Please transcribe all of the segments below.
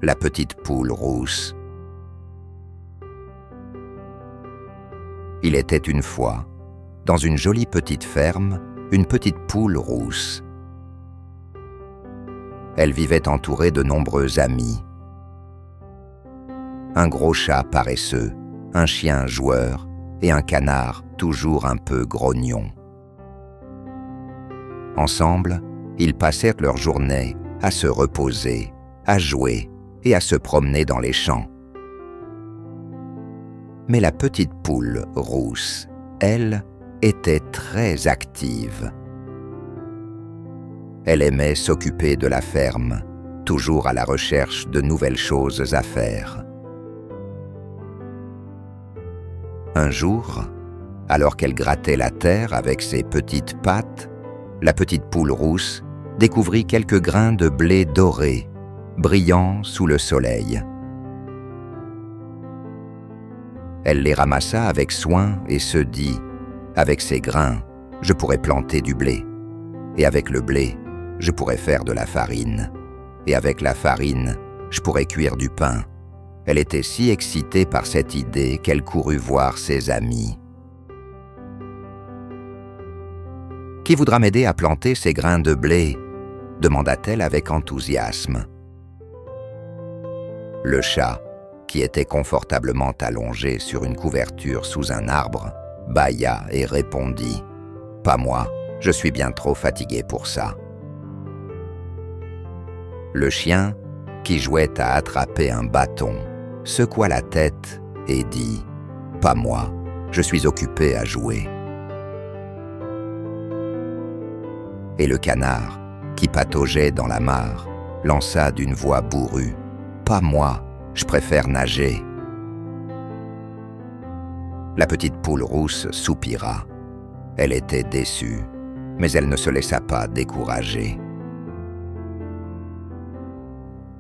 la petite poule rousse. Il était une fois, dans une jolie petite ferme, une petite poule rousse. Elle vivait entourée de nombreux amis. Un gros chat paresseux, un chien joueur et un canard toujours un peu grognon. Ensemble, ils passèrent leur journée à se reposer, à jouer et à se promener dans les champs. Mais la petite poule rousse, elle, était très active. Elle aimait s'occuper de la ferme, toujours à la recherche de nouvelles choses à faire. Un jour, alors qu'elle grattait la terre avec ses petites pattes, la petite poule rousse découvrit quelques grains de blé doré, brillant sous le soleil. Elle les ramassa avec soin et se dit « Avec ces grains, je pourrais planter du blé. Et avec le blé, je pourrais faire de la farine. Et avec la farine, je pourrais cuire du pain. » Elle était si excitée par cette idée qu'elle courut voir ses amis. « Qui voudra m'aider à planter ces grains de blé ?» demanda-t-elle avec enthousiasme. Le chat, qui était confortablement allongé sur une couverture sous un arbre, bâilla et répondit « Pas moi, je suis bien trop fatigué pour ça. » Le chien, qui jouait à attraper un bâton, secoua la tête et dit « Pas moi, je suis occupé à jouer. » Et le canard, qui pataugeait dans la mare, lança d'une voix bourrue « Pas moi, je préfère nager. » La petite poule rousse soupira. Elle était déçue, mais elle ne se laissa pas décourager.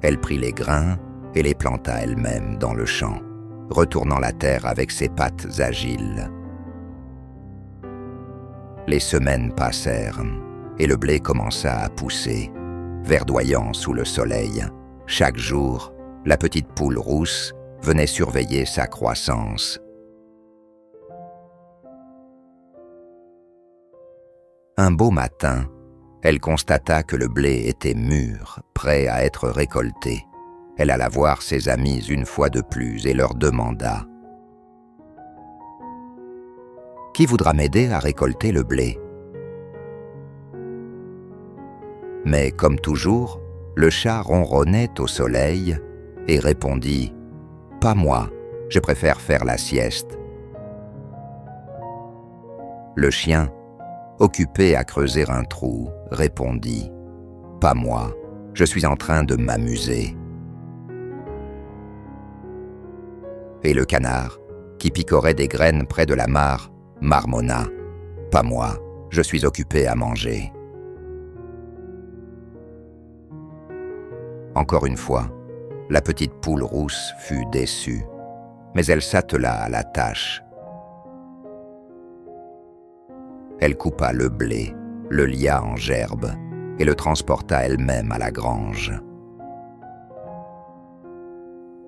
Elle prit les grains et les planta elle-même dans le champ, retournant la terre avec ses pattes agiles. Les semaines passèrent, et le blé commença à pousser, verdoyant sous le soleil. Chaque jour, la petite poule rousse venait surveiller sa croissance. Un beau matin, elle constata que le blé était mûr, prêt à être récolté. Elle alla voir ses amis une fois de plus et leur demanda « Qui voudra m'aider à récolter le blé ?» Mais comme toujours, le chat ronronnait au soleil et répondit « Pas moi, je préfère faire la sieste. » Le chien, occupé à creuser un trou, répondit « Pas moi, je suis en train de m'amuser. » Et le canard, qui picorait des graines près de la mare, marmonna « Pas moi, je suis occupé à manger. » Encore une fois, la petite poule rousse fut déçue, mais elle s'attela à la tâche. Elle coupa le blé, le lia en gerbes et le transporta elle-même à la grange.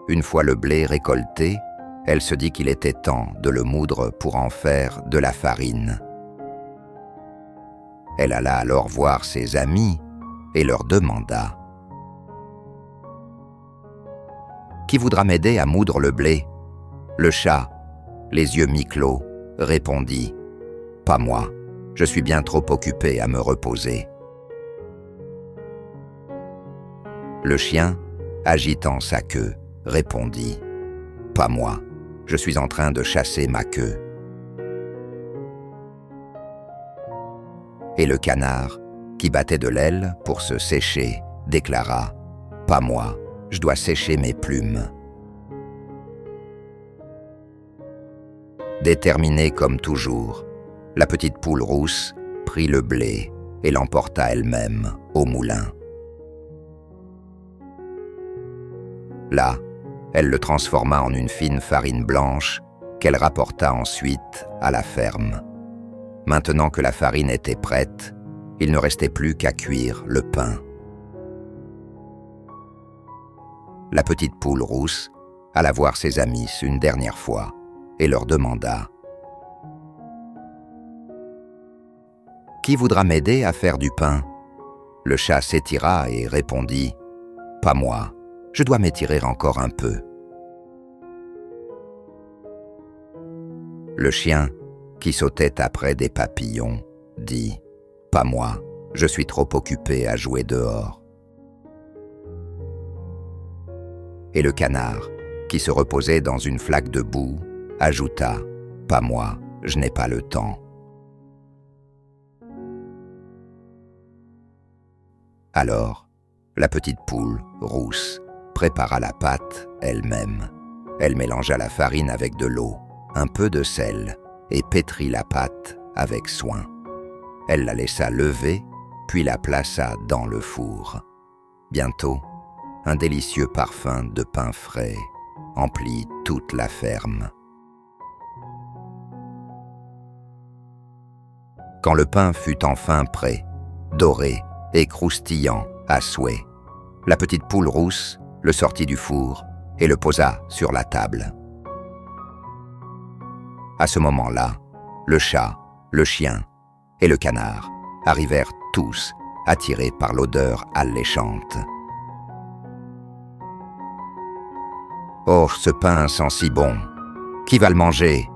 Une fois le blé récolté, elle se dit qu'il était temps de le moudre pour en faire de la farine. Elle alla alors voir ses amis et leur demanda « Qui voudra m'aider à moudre le blé ?» Le chat, les yeux mi-clos, répondit « Pas moi, je suis bien trop occupé à me reposer. » Le chien, agitant sa queue, répondit « Pas moi, je suis en train de chasser ma queue. » Et le canard, qui battait de l'aile pour se sécher, déclara « Pas moi, je dois sécher mes plumes. » Déterminée comme toujours, la petite poule rousse prit le blé et l'emporta elle-même au moulin. Là, elle le transforma en une fine farine blanche qu'elle rapporta ensuite à la ferme. Maintenant que la farine était prête, il ne restait plus qu'à cuire le pain. la petite poule rousse alla voir ses amis une dernière fois et leur demanda « Qui voudra m'aider à faire du pain ?» Le chat s'étira et répondit « Pas moi, je dois m'étirer encore un peu. » Le chien, qui sautait après des papillons, dit « Pas moi, je suis trop occupé à jouer dehors. » Et le canard, qui se reposait dans une flaque de boue, ajouta « Pas moi, je n'ai pas le temps. » Alors, la petite poule, rousse, prépara la pâte elle-même. Elle mélangea la farine avec de l'eau, un peu de sel, et pétrit la pâte avec soin. Elle la laissa lever, puis la plaça dans le four. Bientôt, un délicieux parfum de pain frais emplit toute la ferme. Quand le pain fut enfin prêt, doré et croustillant à souhait, la petite poule rousse le sortit du four et le posa sur la table. À ce moment-là, le chat, le chien et le canard arrivèrent tous, attirés par l'odeur alléchante. « Oh, ce pain sent si bon! Qui va le manger ?»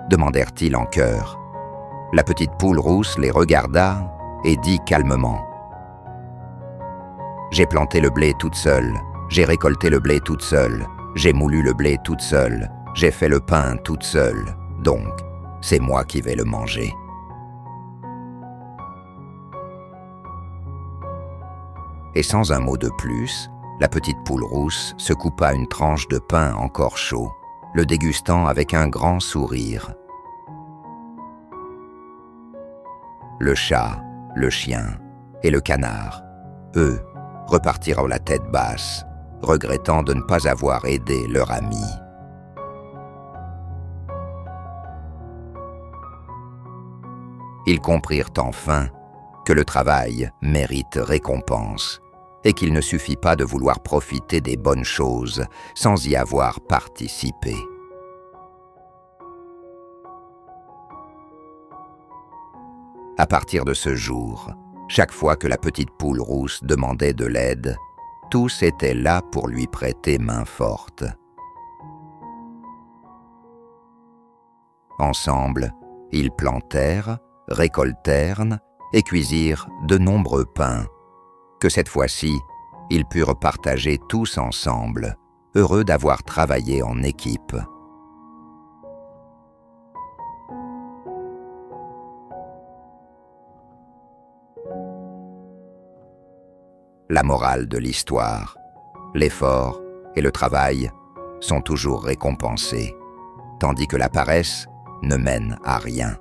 demandèrent-ils en chœur. La petite poule rousse les regarda et dit calmement « J'ai planté le blé toute seule, j'ai récolté le blé toute seule, j'ai moulu le blé toute seule, j'ai fait le pain toute seule, donc c'est moi qui vais le manger. » Et sans un mot de plus, la petite poule rousse se coupa une tranche de pain encore chaud, le dégustant avec un grand sourire. Le chat, le chien et le canard, eux, repartirent la tête basse, regrettant de ne pas avoir aidé leur ami. Ils comprirent enfin que le travail mérite récompense et qu'il ne suffit pas de vouloir profiter des bonnes choses sans y avoir participé. À partir de ce jour, chaque fois que la petite poule rousse demandait de l'aide, tous étaient là pour lui prêter main forte. Ensemble, ils plantèrent, récoltèrent et cuisirent de nombreux pains, que cette fois-ci, ils purent partager tous ensemble, heureux d'avoir travaillé en équipe. La morale de l'histoire, l'effort et le travail sont toujours récompensés, tandis que la paresse ne mène à rien.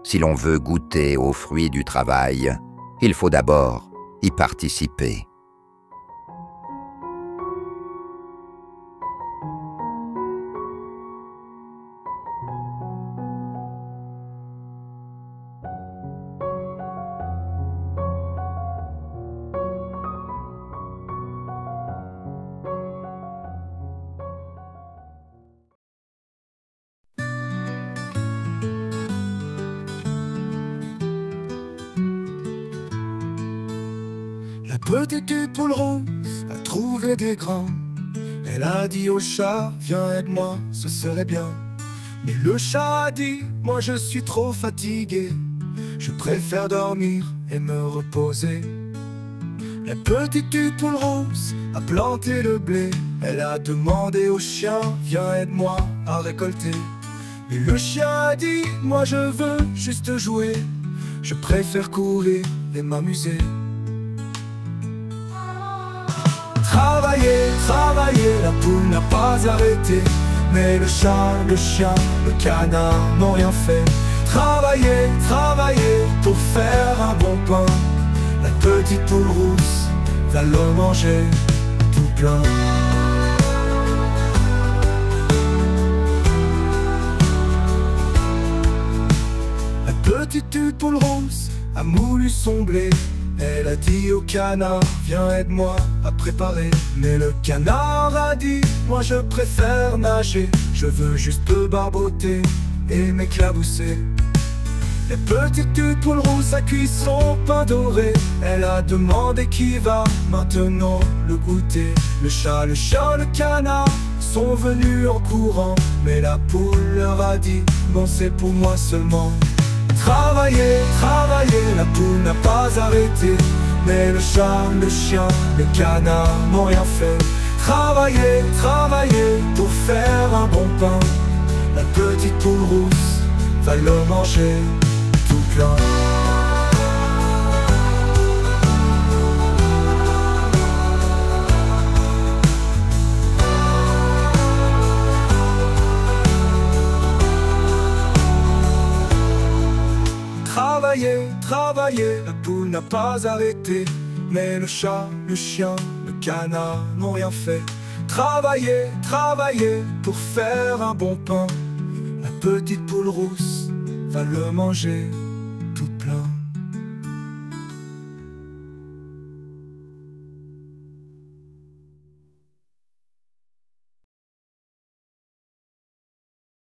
Si l'on veut goûter aux fruits du travail, il faut d'abord y participer. La petite poule rousse a trouvé des grains. Elle a dit au chat, viens aide-moi, ce serait bien. Mais le chat a dit, moi je suis trop fatigué, je préfère dormir et me reposer. La petite poule rousse a planté le blé. Elle a demandé au chien, viens aide-moi à récolter. Mais le chien a dit, moi je veux juste jouer, je préfère courir et m'amuser. Travailler, travailler, la poule n'a pas arrêté. Mais le chat, le chien, le canard n'ont rien fait. Travailler, travailler pour faire un bon pain. La petite poule rousse va le manger tout plein. La petite poule rousse a moulu son blé. Elle a dit au canard, viens aide-moi à préparer. Mais le canard a dit, moi je préfère nager. Je veux juste te barboter et m'éclabousser. Les petites poules rousses a cuit son pain doré. Elle a demandé qui va maintenant le goûter. Le chat, le canard sont venus en courant. Mais la poule leur a dit, bon c'est pour moi seulement. Travailler, travailler, la poule n'a pas arrêté. Mais le chat, le chien, le canard n'ont rien fait. Travailler, travailler pour faire un bon pain. La petite poule rousse va le manger tout plein. Travailler, travailler, la poule n'a pas arrêté. Mais le chat, le chien, le canard n'ont rien fait. Travailler, travailler pour faire un bon pain. La petite poule rousse va le manger